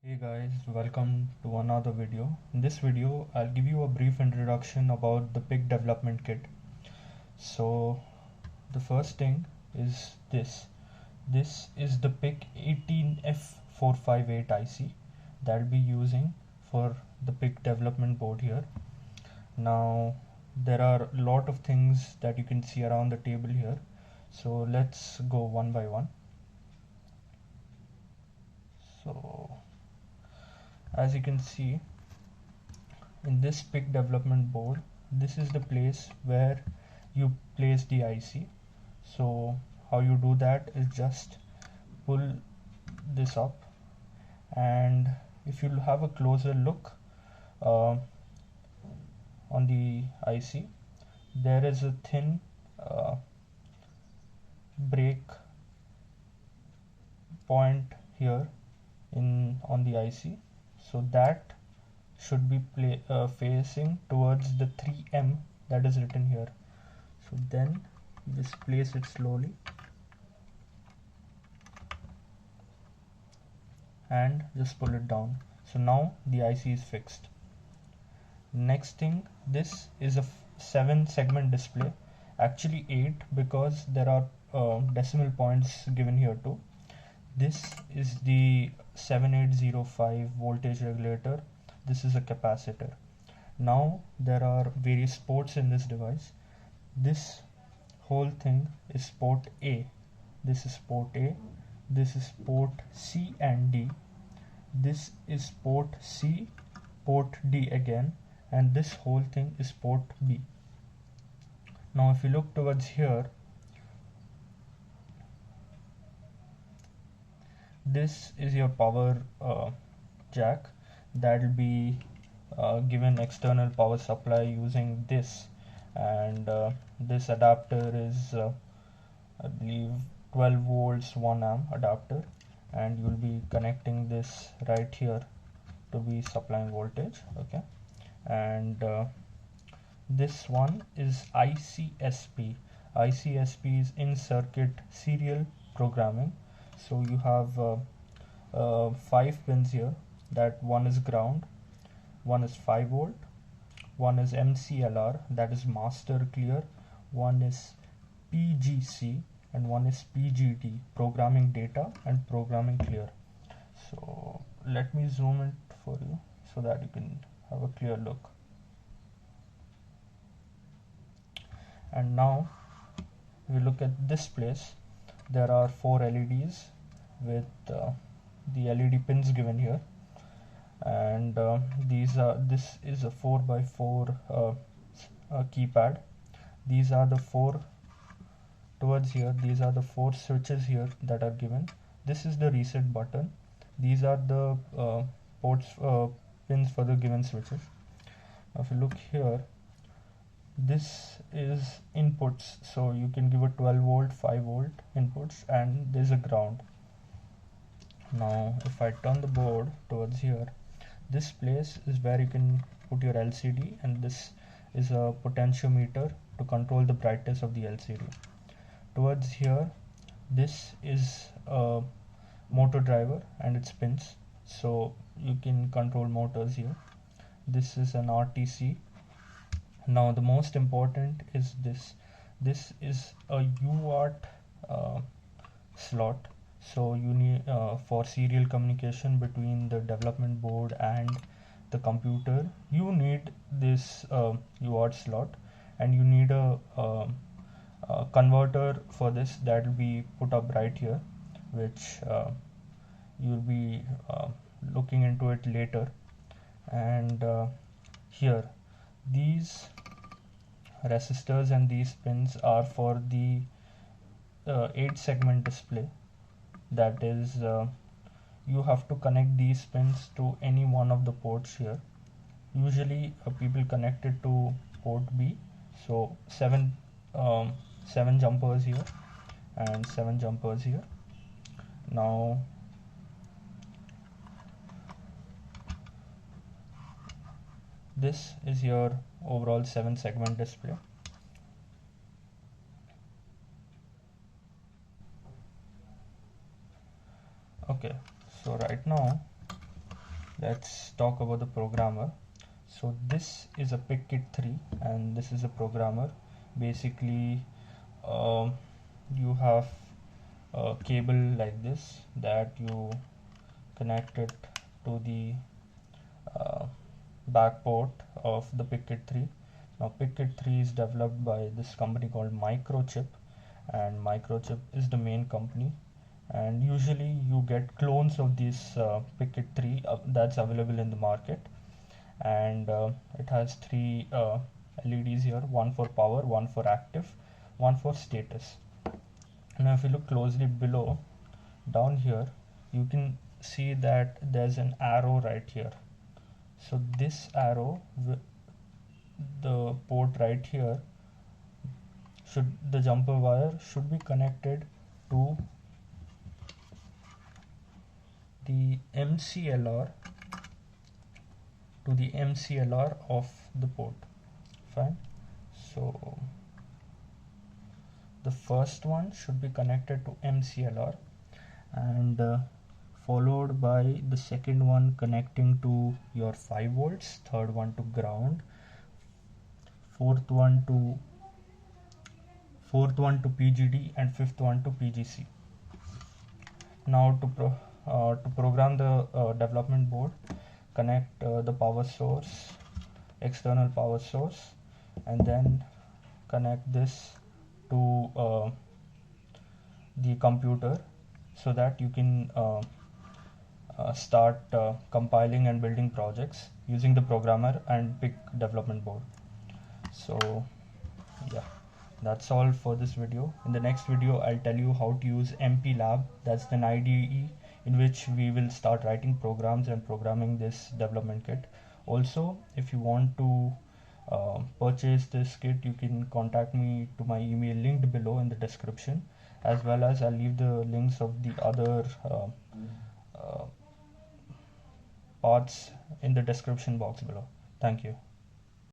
Hey guys, welcome to another video. In this video, I'll give you a brief introduction about the PIC development kit. So, the first thing is this. This is the PIC 18F458 IC that I'll be using for the PIC development board here. Now, there are a lot of things that you can see around the table here. So, let's go one by one. So, as you can see, in this PIC development board, this is the place where you place the IC. So how you do that is just pull this up, and if you have a closer look on the IC, there is a thin break point here on the IC, so that should be facing towards the 3M that is written here. So then just place it slowly and just pull it down. So now the IC is fixed. Next thing, this is a 7 segment display, actually 8 because there are decimal points given here too. This is the 7805 voltage regulator. This is a capacitor. Now there are various ports in this device. This whole thing is port A. This is port A. This is port C and D. This is port C, port D again, and this whole thing is port B. Now if you look towards here, this is your power jack that will be given external power supply using this, and this adapter is I believe 12 volts 1 amp adapter, and you'll be connecting this right here to be supplying voltage. Okay, and this one is ICSP. ICSP is in circuit serial programming. So you have 5 pins here. That one is ground, one is 5 volt, one is MCLR, that is master clear, one is PGC, and one is PGT, programming data and programming clear. So let me zoom it for you so that you can have a clear look. And now if you look at this place, there are 4 LEDs with the LED pins given here, and this is a 4x4 keypad. These are the 4 towards here. These are the 4 switches here that are given. This is the reset button. These are the pins for the given switches. Now if you look here, this is inputs, so you can give a 12 volt 5 volt inputs, and there's a ground. Now if I turn the board towards here, this place is where you can put your LCD, and this is a potentiometer to control the brightness of the LCD. Towards here, this is a motor driver and its pins, so you can control motors here. This is an RTC. Now the most important is this is a UART slot, so you need for serial communication between the development board and the computer, you need this UART slot, and you need a converter for this that will be put up right here, which you'll be looking into it later. And here, these resistors and these pins are for the 8 segment display. That is, you have to connect these pins to any one of the ports here. Usually people connect it to port B. So 7 jumpers here and 7 jumpers here. Now this is your overall 7 segment display. Okay, so right now let's talk about the programmer. So this is a PicKit 3 and this is a programmer. Basically you have a cable like this that you connect it to the back port of the PicKit 3. Now PicKit 3 is developed by this company called Microchip, and Microchip is the main company, and usually you get clones of this PicKit 3 that's available in the market, and it has three LEDs here, one for power, one for active, one for status. Now if you look closely below, down here, you can see that there's an arrow right here. So this arrow, the port right here, the jumper wire should be connected to the MCLR of the port. Fine. So the first one should be connected to MCLR, and followed by the second one connecting to your 5 volts, third one to ground, fourth one to PGD, and fifth one to PGC. Now to program the development board, connect the power source, external power source, and then connect this to the computer so that you can start compiling and building projects using the programmer and PIC development board. So yeah, that's all for this video. In the next video I'll tell you how to use MPLAB, that's an IDE in which we will start writing programs and programming this development kit. Also, if you want to purchase this kit, you can contact me to my email linked below in the description, as well as I'll leave the links of the other parts in the description box below. Thank you.